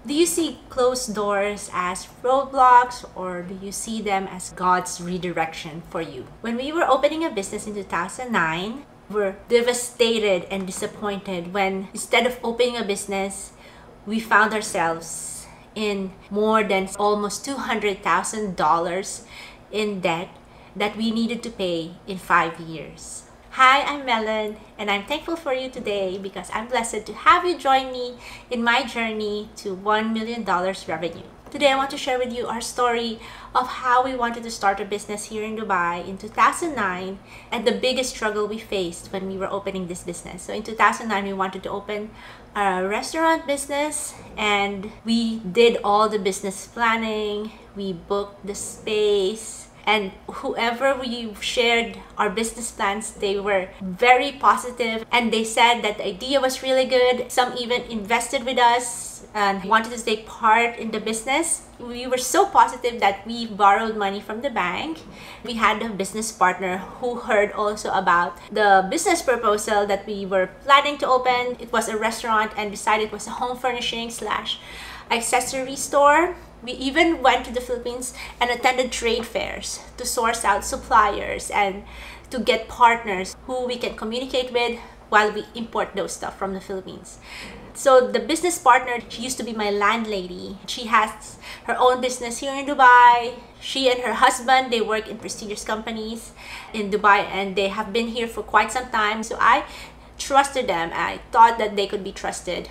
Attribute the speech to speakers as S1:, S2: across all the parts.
S1: Do you see closed doors as roadblocks, or do you see them as God's redirection for you? When we were opening a business in 2009, we were devastated and disappointed when instead of opening a business, we found ourselves in more than almost $200,000 in debt that we needed to pay in 5 years. Hi, I'm Melon, and I'm thankful for you today because I'm blessed to have you join me in my journey to $1 million revenue. Today, I want to share with you our story of how we wanted to start a business here in Dubai in 2009 and the biggest struggle we faced when we were opening this business. So in 2009, we wanted to open a restaurant business, and we did all the business planning, we booked the space, and whoever we shared our business plans, they were very positive and they said that the idea was really good. Some even invested with us and wanted to take part in the business. We were so positive that we borrowed money from the bank. We had a business partner who heard also about the business proposal that we were planning to open. It was a restaurant and decided it was a home furnishing / accessory store. We even went to the Philippines and attended trade fairs to source out suppliers and to get partners who we can communicate with while we import those stuff from the Philippines. So the business partner, she used to be my landlady. She has her own business here in Dubai. She and her husband, they work in prestigious companies in Dubai and they have been here for quite some time. So I trusted them. I thought that they could be trusted.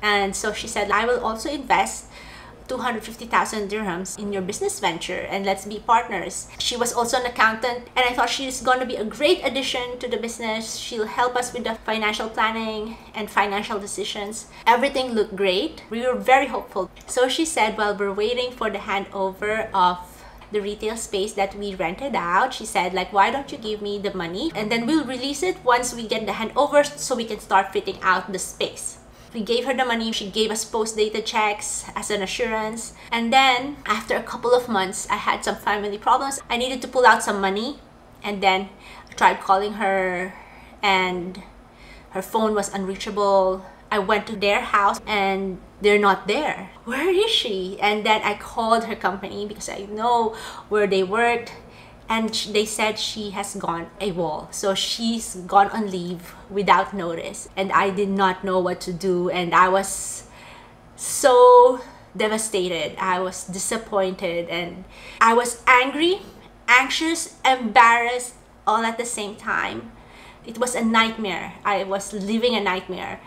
S1: And so she said, I will also invest 250,000 dirhams in your business venture and let's be partners. She was also an accountant and I thought she's going to be a great addition to the business. She'll help us with the financial planning and financial decisions. Everything looked great. We were very hopeful. So she said, while we're waiting for the handover of the retail space that we rented out, she said, like, why don't you give me the money and then we'll release it once we get the handover so we can start fitting out the space. We gave her the money. She gave us post-dated checks as an assurance. And then after a couple of months, I had some family problems. I needed to pull out some money. And then I tried calling her and her phone was unreachable. I went to their house and they're not there. Where is she? And then I called her company because I know where they worked. And they said she has gone AWOL. So she's gone on leave without notice. And I did not know what to do. And I was so devastated. I was disappointed. And I was angry, anxious, embarrassed, all at the same time. It was a nightmare. I was living a nightmare.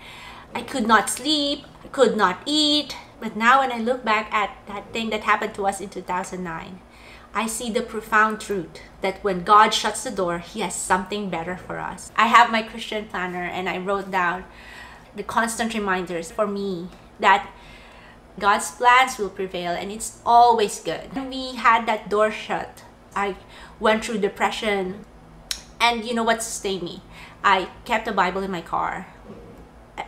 S1: I could not sleep. I could not eat. But now when I look back at that thing that happened to us in 2009, I see the profound truth that when God shuts the door, He has something better for us. I have my Christian planner and I wrote down the constant reminders for me that God's plans will prevail and it's always good. When we had that door shut, I went through depression, and you know what sustained me? I kept a Bible in my car.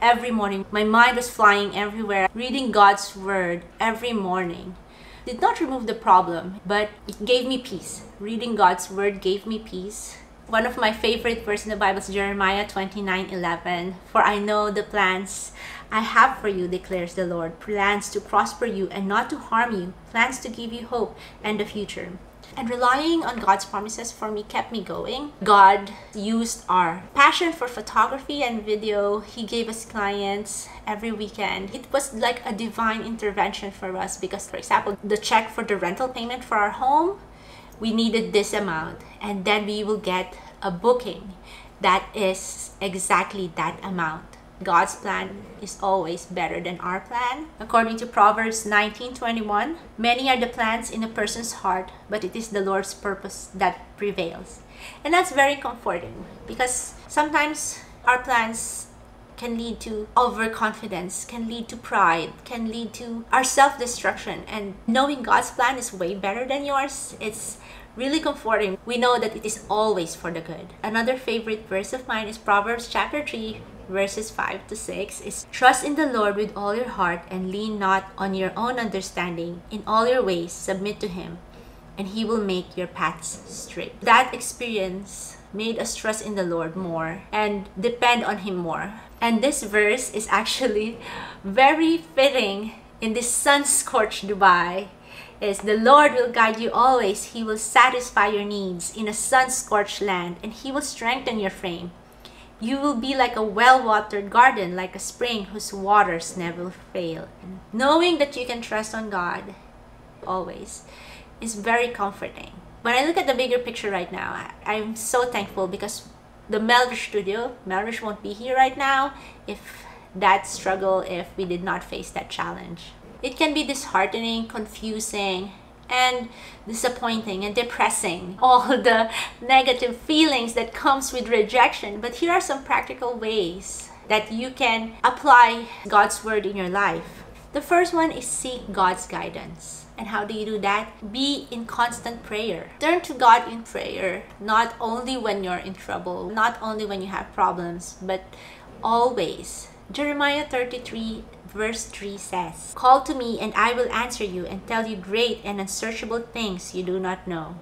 S1: Every morning, my mind was flying everywhere, reading God's word every morning. Did not remove the problem, but it gave me peace. Reading God's word gave me peace. One of my favorite verses in the Bible is Jeremiah 29:11. For I know the plans I have for you, declares the Lord. Plans to prosper you and not to harm you. Plans to give you hope and a future. And relying on God's promises for me kept me going. God used our passion for photography and video. He gave us clients every weekend. It was like a divine intervention for us because, for example, the check for the rental payment for our home, we needed this amount. And then we will get a booking that is exactly that amount. God's plan is always better than our plan. According to Proverbs 19:21, many are the plans in a person's heart, but it is the Lord's purpose that prevails. And that's very comforting because sometimes our plans can lead to overconfidence, can lead to pride, can lead to our self-destruction. And knowing God's plan is way better than yours, it's really comforting. We know that it is always for the good. Another favorite verse of mine is Proverbs chapter 3, verses 5 to 6 is, trust in the Lord with all your heart and lean not on your own understanding. In all your ways, submit to Him, and He will make your paths straight. That experience made us trust in the Lord more and depend on Him more. And this verse is actually very fitting in this sun-scorched Dubai is the Lord will guide you always. He will satisfy your needs in a sun-scorched land, and He will strengthen your frame. You will be like a well-watered garden, like a spring whose waters never fail. Knowing that you can trust on God always is very comforting. When I look at the bigger picture right now, I'm so thankful because the Melrish studio, Melrish won't be here right now if we did not face that challenge. It can be disheartening, confusing, and disappointing and depressing, all the negative feelings that comes with rejection. But here are some practical ways that you can apply God's word in your life. The first one is seek God's guidance. And how do you do that? Be in constant prayer. Turn to God in prayer, not only when you're in trouble, not only when you have problems, but always. Jeremiah 33 verse 3 says, "Call to me and I will answer you and tell you great and unsearchable things you do not know."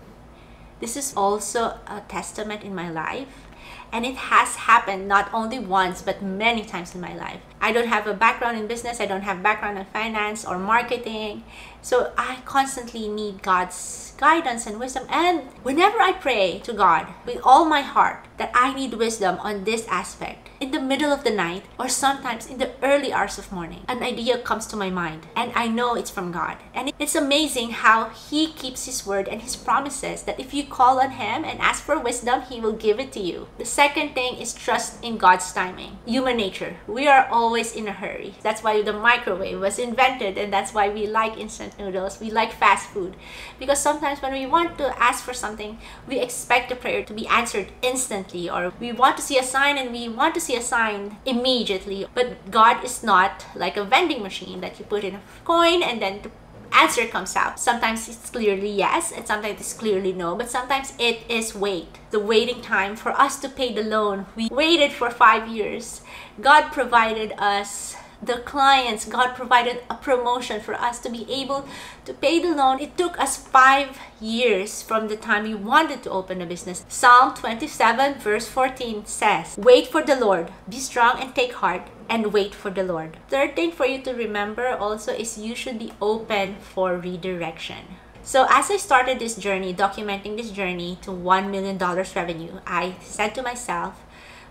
S1: This is also a testament in my life. And it has happened not only once, but many times in my life. I don't have a background in business. I don't have background in finance or marketing. So I constantly need God's guidance and wisdom. And whenever I pray to God with all my heart that I need wisdom on this aspect, in the middle of the night or sometimes in the early hours of morning, an idea comes to my mind and I know it's from God. And it's amazing how He keeps His word and His promises that if you call on Him and ask for wisdom, He will give it to you. The second thing is trust in God's timing. Human nature. We are always in a hurry. That's why the microwave was invented, and that's why we like instant noodles. We like fast food. Because sometimes when we want to ask for something, we expect the prayer to be answered instantly, or we want to see a sign and we want to see a sign immediately. But God is not like a vending machine that you put in a coin and then the answer comes out. Sometimes it's clearly yes and sometimes it's clearly no, but sometimes it is wait. The waiting time for us to pay the loan. We waited for 5 years. God provided us the clients. God provided a promotion for us to be able to pay the loan. It took us 5 years from the time we wanted to open a business. Psalm 27 verse 14 says, "Wait for the Lord, be strong and take heart, and wait for the Lord." Third thing for you to remember also is you should be open for redirection. So as I started this journey, documenting this journey to $1 million revenue, I said to myself,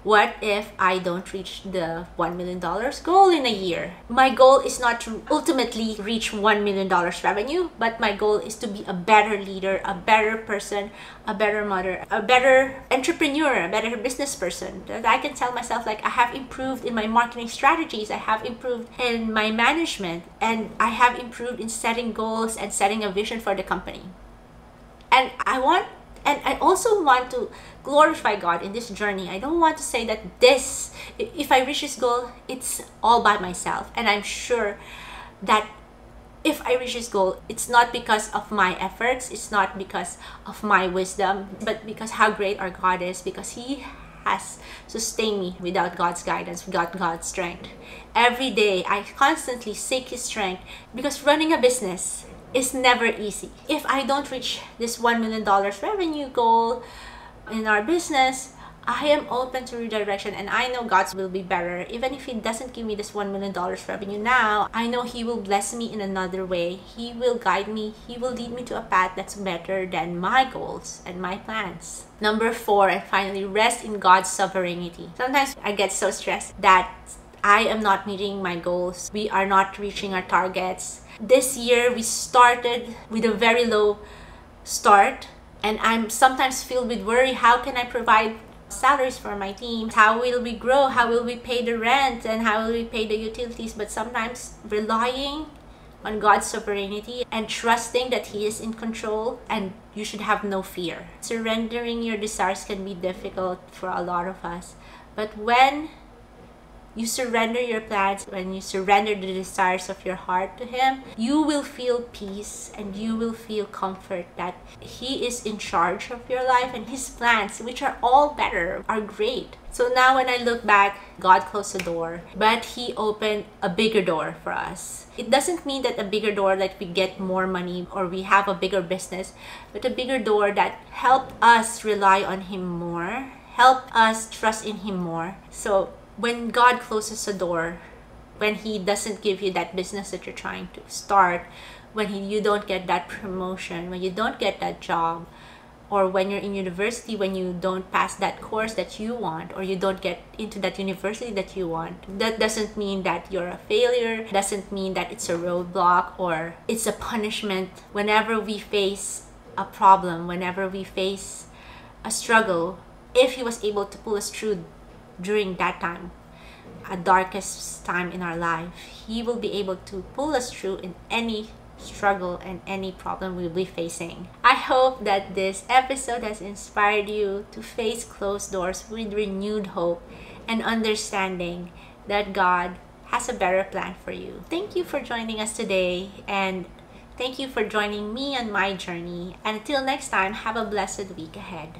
S1: what if I don't reach the $1 million goal in a year? My goal is not to ultimately reach $1 million revenue, but my goal is to be a better leader, a better person, a better mother, a better entrepreneur, a better business person. That I can tell myself like I have improved in my marketing strategies, I have improved in my management, and I have improved in setting goals and setting a vision for the company. And I also want to glorify God in this journey. I don't want to say that if I reach this goal, it's all by myself. And I'm sure that if I reach this goal, it's not because of my efforts, it's not because of my wisdom, but because how great our God is, because He has sustained me without God's guidance, without God's strength. Every day, I constantly seek His strength because running a business is never easy. If I don't reach this $1 million revenue goal in our business, I am open to redirection, and I know God's will be better. Even if He doesn't give me this $1 million revenue now, I know He will bless me in another way. He will guide me. He will lead me to a path that's better than my goals and my plans. Number 4, and finally, rest in God's sovereignty. Sometimes I get so stressed that I am not meeting my goals. We are not reaching our targets. This year, we started with a very low start, and I'm sometimes filled with worry. How can I provide salaries for my team? How will we grow? How will we pay the rent? And how will we pay the utilities? But sometimes relying on God's sovereignty and trusting that He is in control, and you should have no fear. Surrendering your desires can be difficult for a lot of us. But when you surrender your plans, when you surrender the desires of your heart to Him, you will feel peace and you will feel comfort that He is in charge of your life, and His plans, which are all better, are great. So now when I look back, God closed the door, but He opened a bigger door for us. It doesn't mean that a bigger door that we get more money or we have a bigger business, but a bigger door that helped us rely on Him more, helped us trust in Him more. So when God closes a door, when He doesn't give you that business that you're trying to start, when you don't get that promotion, when you don't get that job, or when you're in university, when you don't pass that course that you want, or you don't get into that university that you want. That doesn't mean that you're a failure, doesn't mean that it's a roadblock or it's a punishment. Whenever we face a problem, whenever we face a struggle, if He was able to pull us through during that time, a darkest time in our life, He will be able to pull us through in any struggle and any problem we'll be facing. I hope that this episode has inspired you to face closed doors with renewed hope and understanding that God has a better plan for you. Thank you for joining us today, and thank you for joining me on my journey. And until next time, have a blessed week ahead.